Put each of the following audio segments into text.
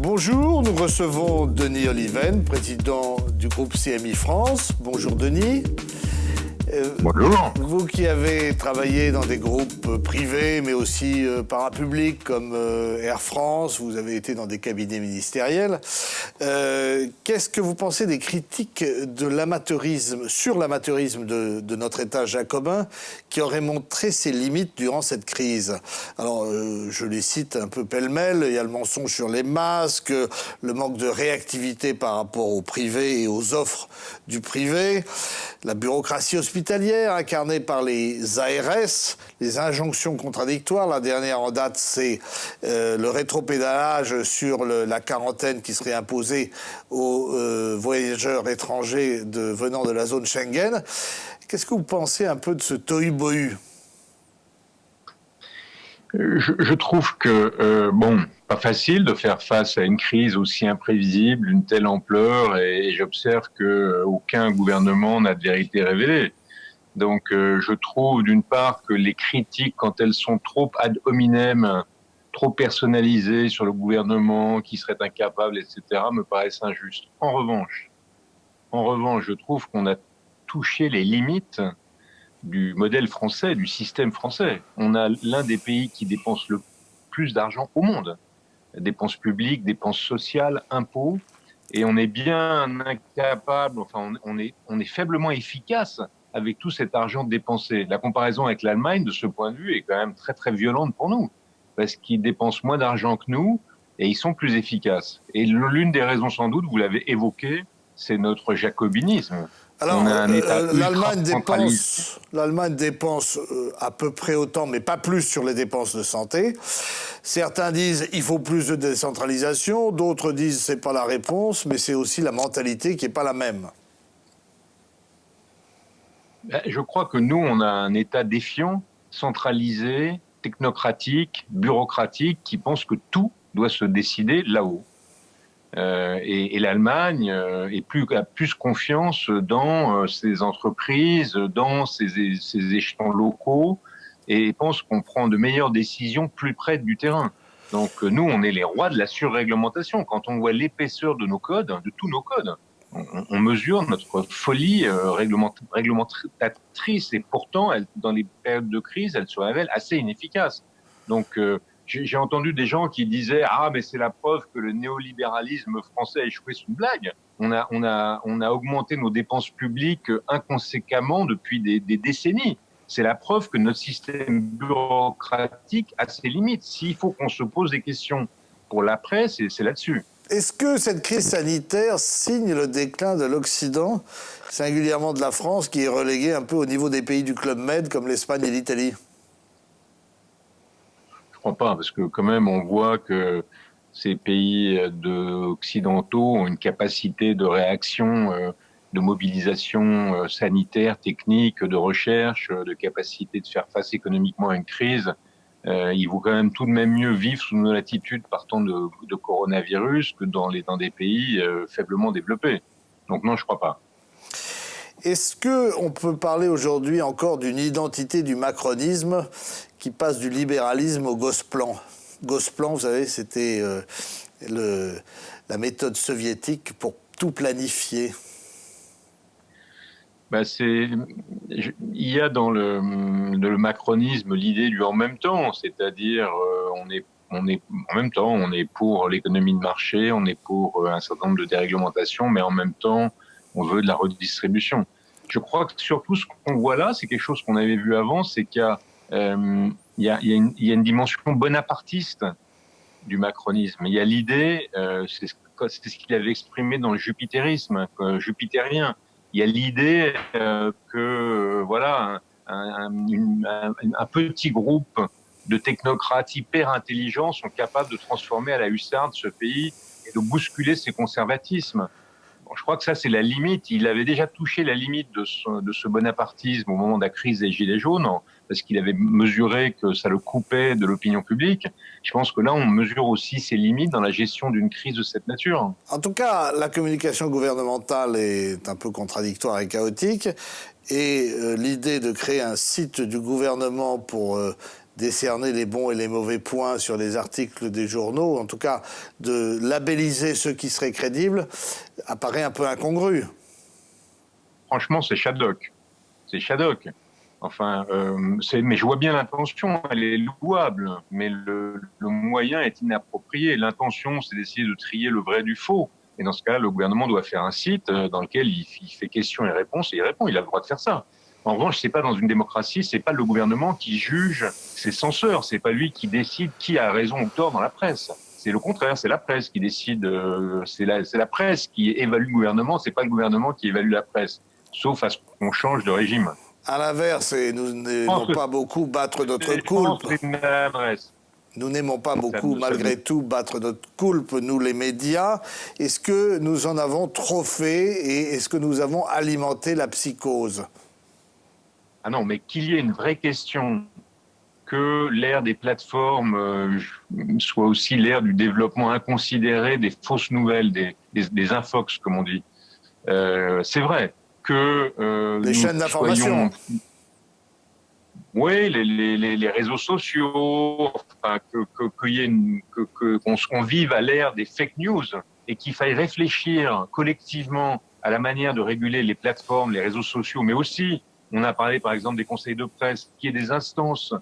Bonjour, nous recevons Denis Oliven, président du groupe CMI France. Bonjour Denis. Bonjour. Vous qui avez travaillé dans des groupes privés, mais aussi parapublics comme Air France, vous avez été dans des cabinets ministériels. Qu'est-ce que vous pensez des critiques de l'amateurisme, sur l'amateurisme de notre État jacobin, qui aurait montré ses limites durant cette crise? Alors, je les cite un peu pêle-mêle. Il y a le mensonge sur les masques, le manque de réactivité par rapport au privé et aux offres du privé, la bureaucratie hospitalière incarnée par les ARS, les injonctions contradictoires. La dernière en date, c'est le rétropédalage sur la quarantaine qui serait imposée aux voyageurs étrangers venant de la zone Schengen. Qu'est-ce que vous pensez un peu de ce tohu-bohu ? Je trouve que, pas facile de faire face à une crise aussi imprévisible, d'une telle ampleur, et j'observe qu'aucun gouvernement n'a de vérité révélée. Donc, je trouve d'une part que les critiques, quand elles sont trop ad hominem, trop personnalisées sur le gouvernement, qui serait incapable, etc., me paraissent injustes. En revanche, je trouve qu'on a touché les limites du modèle français, du système français. On a l'un des pays qui dépense le plus d'argent au monde. Dépenses publiques, dépenses sociales, impôts. Et on est bien incapable, on est faiblement efficace avec tout cet argent dépensé. La comparaison avec l'Allemagne, de ce point de vue, est quand même très, très violente pour nous. Parce qu'ils dépensent moins d'argent que nous et ils sont plus efficaces. Et l'une des raisons, sans doute, vous l'avez évoqué, c'est notre jacobinisme. Alors, on a un État l'Allemagne dépense à peu près autant, mais pas plus sur les dépenses de santé. Certains disent il faut plus de décentralisation, d'autres disent c'est pas la réponse, mais c'est aussi la mentalité qui est pas la même. Je crois que nous, on a un État défiant, centralisé, technocratique, bureaucratique, qui pense que tout doit se décider là-haut. Et l'Allemagne a plus confiance dans ses entreprises, dans ses échelons locaux, et pense qu'on prend de meilleures décisions plus près du terrain. Donc nous, on est les rois de la surréglementation. Quand on voit l'épaisseur de nos codes, de tous nos codes, on mesure notre folie réglementatrice, et pourtant, dans les périodes de crise, elle se révèle assez inefficace. Donc j'ai entendu des gens qui disaient « Ah, mais c'est la preuve que le néolibéralisme français a échoué ». C'est une blague. On a augmenté nos dépenses publiques inconséquemment depuis des décennies. C'est la preuve que notre système bureaucratique a ses limites. S'il faut qu'on se pose des questions pour l'après, c'est là-dessus. Est-ce que cette crise sanitaire signe le déclin de l'Occident, singulièrement de la France, qui est reléguée un peu au niveau des pays du Club Med, comme l'Espagne et l'Italie ? Je crois pas, parce que quand même, on voit que ces pays occidentaux ont une capacité de réaction, de mobilisation sanitaire, technique, de recherche, de capacité de faire face économiquement à une crise. Il vaut quand même tout de même mieux vivre sous nos latitudes partant de coronavirus que dans des pays faiblement développés. Donc non, je crois pas. Est-ce qu'on peut parler aujourd'hui encore d'une identité du macronisme qui passe du libéralisme au Gosplan? Gosplan, vous savez, c'était la méthode soviétique pour tout planifier. Il y a dans le macronisme l'idée du en même temps, c'est-à-dire en même temps, on est pour l'économie de marché, on est pour un certain nombre de déréglementations, mais en même temps, on veut de la redistribution. Je crois que surtout ce qu'on voit là, c'est quelque chose qu'on avait vu avant, c'est qu'il y a une dimension bonapartiste du macronisme. Il y a l'idée, c'est ce qu'il avait exprimé dans le jupitérisme, jupitérien. Il y a l'idée un petit groupe de technocrates hyper intelligents sont capables de transformer à la hussarde ce pays et de bousculer ses conservatismes. Bon, je crois que ça, c'est la limite. Il avait déjà touché la limite de ce bonapartisme au moment de la crise des Gilets jaunes, parce qu'il avait mesuré que ça le coupait de l'opinion publique. Je pense que là, on mesure aussi ses limites dans la gestion d'une crise de cette nature. En tout cas, la communication gouvernementale est un peu contradictoire et chaotique. Et l'idée de créer un site du gouvernement pour décerner les bons et les mauvais points sur les articles des journaux, en tout cas de labelliser ceux qui seraient crédibles, apparaît un peu incongru. Franchement, c'est Shadok. C'est Shadok. Enfin, mais je vois bien l'intention, elle est louable, mais le moyen est inapproprié. L'intention, c'est d'essayer de trier le vrai du faux. Et dans ce cas-là, le gouvernement doit faire un site dans lequel il fait questions et réponses, et il répond. Il a le droit de faire ça. En revanche, c'est pas dans une démocratie, c'est pas le gouvernement qui juge ses censeurs, c'est pas lui qui décide qui a raison ou tort dans la presse. C'est le contraire, c'est la presse qui décide, c'est la presse qui évalue le gouvernement, c'est pas le gouvernement qui évalue la presse, sauf à ce qu'on change de régime. À l'inverse, et nous n'aimons pas beaucoup battre notre coulpe. Nous n'aimons pas beaucoup, malgré tout, battre notre coulpe, nous les médias. Est-ce que nous en avons trop fait et est-ce que nous avons alimenté la psychose? Ah non, mais qu'il y ait une vraie question, que l'ère des plateformes soit aussi l'ère du développement inconsidéré des fausses nouvelles, des infox, comme on dit. C'est vrai que les chaînes d'information. Oui, les réseaux sociaux, enfin, qu'on vive à l'ère des fake news et qu'il faille réfléchir collectivement à la manière de réguler les plateformes, les réseaux sociaux, mais aussi, on a parlé par exemple des conseils de presse, qu'il y ait des instances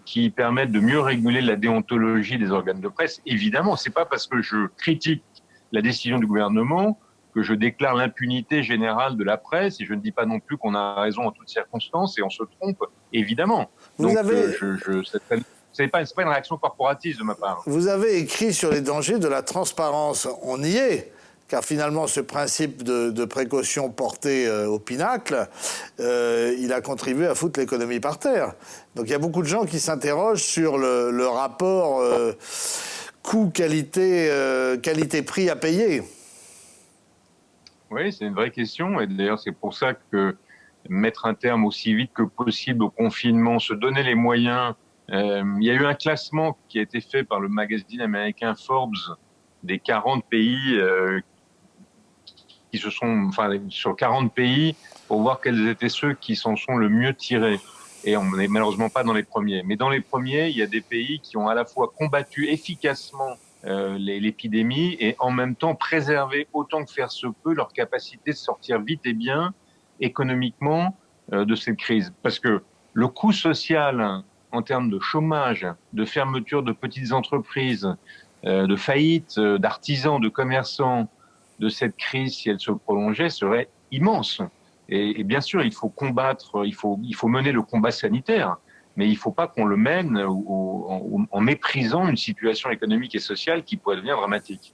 qui permettent de mieux réguler la déontologie des organes de presse. Évidemment, c'est pas parce que je critique la décision du gouvernement que je déclare l'impunité générale de la presse, et je ne dis pas non plus qu'on a raison en toutes circonstances, et on se trompe, évidemment. Donc, c'est pas une réaction corporatiste de ma part. Vous avez écrit sur les dangers de la transparence. On y est, car finalement, ce principe de précaution porté au pinacle, il a contribué à foutre l'économie par terre. Donc il y a beaucoup de gens qui s'interrogent sur le rapport coût-qualité, qualité-prix à payer. Oui, c'est une vraie question, et d'ailleurs c'est pour ça que mettre un terme aussi vite que possible au confinement, se donner les moyens. Il y a eu un classement qui a été fait par le magazine américain Forbes des 40 pays qui se sont, enfin sur 40 pays, pour voir quels étaient ceux qui s'en sont le mieux tirés. Et on n'est malheureusement pas dans les premiers. Mais dans les premiers, il y a des pays qui ont à la fois combattu efficacement l'épidémie et en même temps préserver autant que faire se peut leur capacité de sortir vite et bien économiquement de cette crise. Parce que le coût social en termes de chômage, de fermeture de petites entreprises, de faillite d'artisans, de commerçants, de cette crise, si elle se prolongeait, serait immense. Et bien sûr, il faut combattre, il faut mener le combat sanitaire, mais il ne faut pas qu'on le mène en méprisant une situation économique et sociale qui pourrait devenir dramatique.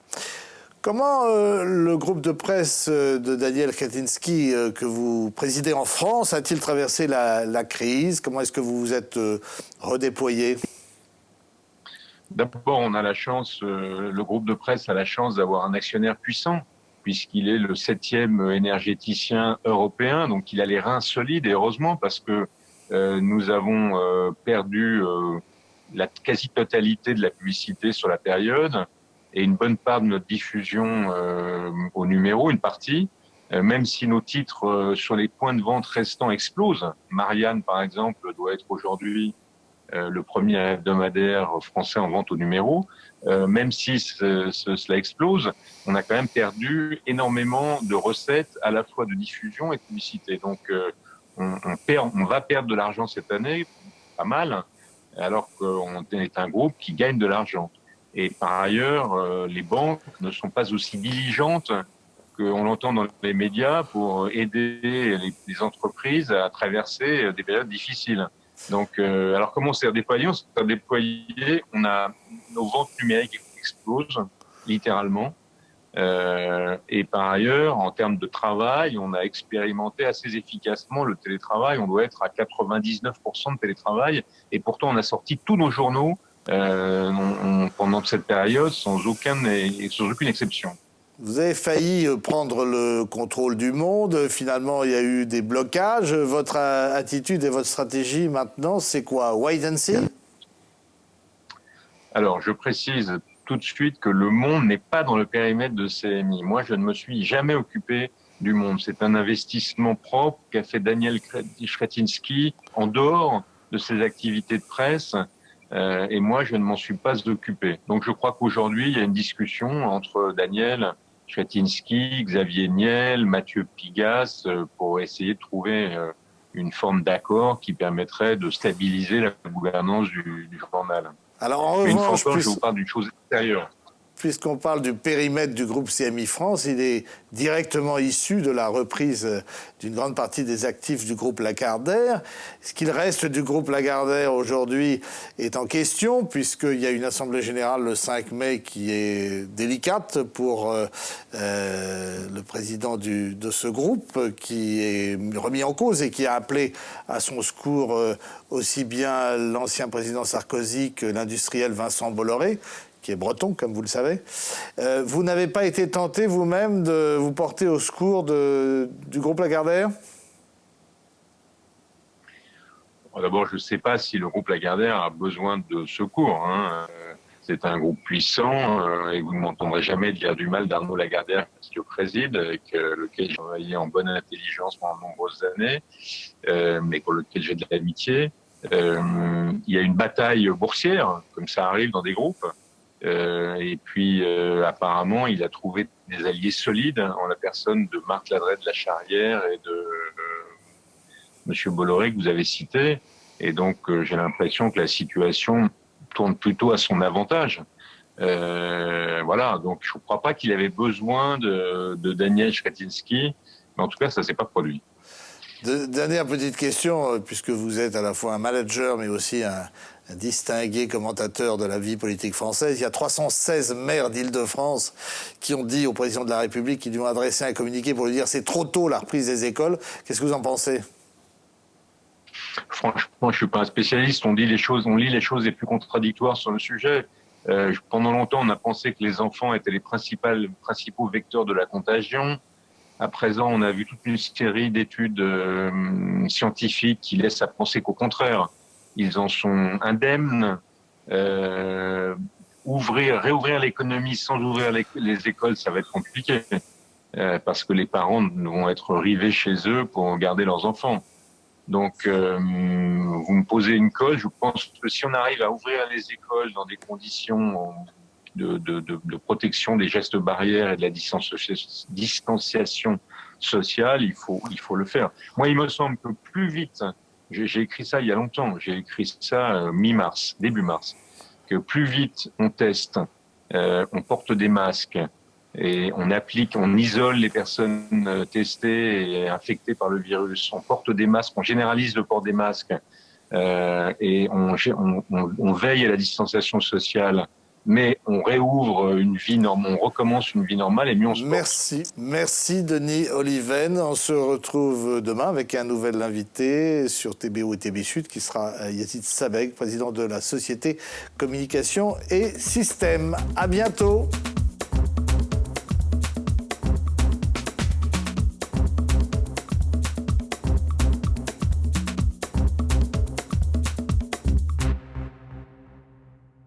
Comment le groupe de presse de Daniel Kretinsky, que vous présidez en France, a-t-il traversé la crise? Comment est-ce que vous vous êtes redéployé? D'abord, on a la chance, le groupe de presse a la chance d'avoir un actionnaire puissant, puisqu'il est le 7e énergéticien européen, donc il a les reins solides, et heureusement, parce que nous avons perdu la quasi-totalité de la publicité sur la période et une bonne part de notre diffusion au numéro, une partie, même si nos titres sur les points de vente restants explosent. Marianne, par exemple, doit être aujourd'hui le premier hebdomadaire français en vente au numéro. Même si cela explose, on a quand même perdu énormément de recettes, à la fois de diffusion et de publicité. Donc, on va perdre de l'argent cette année, pas mal, alors qu'on est un groupe qui gagne de l'argent. Et par ailleurs, les banques ne sont pas aussi diligentes qu'on l'entend dans les médias pour aider les entreprises à traverser des périodes difficiles. Donc, alors comment on s'est redéployé? On s'est redéployé, on a nos ventes numériques explosent littéralement. Et par ailleurs, en termes de travail, on a expérimenté assez efficacement le télétravail. On doit être à 99% de télétravail. Et pourtant, on a sorti tous nos journaux pendant cette période sans aucune exception. Vous avez failli prendre le contrôle du monde. Finalement, il y a eu des blocages. Votre attitude et votre stratégie maintenant, c'est quoi? Wait and see? Alors, je précise tout de suite que le monde n'est pas dans le périmètre de CMI. Moi, je ne me suis jamais occupé du monde. C'est un investissement propre qu'a fait Daniel Kretinsky en dehors de ses activités de presse. Et moi, je ne m'en suis pas occupé. Donc, je crois qu'aujourd'hui, il y a une discussion entre Daniel Chrétienski, Xavier Niel, Mathieu Pigasse, pour essayer de trouver une forme d'accord qui permettrait de stabiliser la gouvernance du journal. Alors, en Mais une fois revanche, encore, je vous parle d'une chose extérieure. puisqu'on parle du périmètre du groupe CMI France, il est directement issu de la reprise d'une grande partie des actifs du groupe Lagardère. Ce qu'il reste du groupe Lagardère aujourd'hui est en question, puisqu'il y a une assemblée générale le 5 mai qui est délicate pour le président de ce groupe, qui est remis en cause et qui a appelé à son secours aussi bien l'ancien président Sarkozy que l'industriel Vincent Bolloré, qui est breton, comme vous le savez. Vous n'avez pas été tenté vous-même de vous porter au secours du groupe Lagardère ? D'abord, je ne sais pas si le groupe Lagardère a besoin de secours. C'est un groupe puissant et vous ne m'entendrez jamais dire du mal d'Arnaud Lagardère, qui le préside, avec lequel j'ai travaillé en bonne intelligence pendant de nombreuses années, mais pour lequel j'ai de l'amitié. Il y a une bataille boursière, comme ça arrive dans des groupes. Et puis, apparemment, il a trouvé des alliés solides en la personne de Marc Ladret de la Charrière et de Monsieur Bolloré que vous avez cité. Et donc, j'ai l'impression que la situation tourne plutôt à son avantage. Voilà, donc je ne crois pas qu'il avait besoin de Daniel Chrétienski, mais en tout cas, ça ne s'est pas produit. Dernière petite question, puisque vous êtes à la fois un manager, mais aussi un distingué commentateur de la vie politique française. Il y a 316 maires d'Île-de-France qui ont dit au président de la République, qui lui ont adressé un communiqué pour lui dire c'est trop tôt la reprise des écoles. Qu'est-ce que vous en pensez ? Franchement, je ne suis pas un spécialiste. On lit les choses les plus contradictoires sur le sujet. Pendant longtemps, on a pensé que les enfants étaient les principaux vecteurs de la contagion. À présent, on a vu toute une série d'études scientifiques qui laissent à penser qu'au contraire, ils en sont indemnes. Réouvrir l'économie sans ouvrir les écoles, ça va être compliqué parce que les parents vont être rivés chez eux pour garder leurs enfants. Donc, vous me posez une colle. Je pense que si on arrive à ouvrir les écoles dans des conditions de protection des gestes barrières et de la distanciation sociale, il faut le faire. Moi, il me semble que plus vite, j'ai écrit ça il y a longtemps, j'ai écrit ça mi-mars, début mars, que plus vite on teste, on porte des masques et on isole les personnes testées et infectées par le virus, on porte des masques, on généralise le port des masques et on veille à la distanciation sociale, mais on réouvre une vie normale, on recommence une vie normale et mieux on se porte. Merci Denis Oliven. On se retrouve demain avec un nouvel invité sur TBO et TB Sud qui sera Yazid Sabeg, président de la société Communication et Systèmes. À bientôt.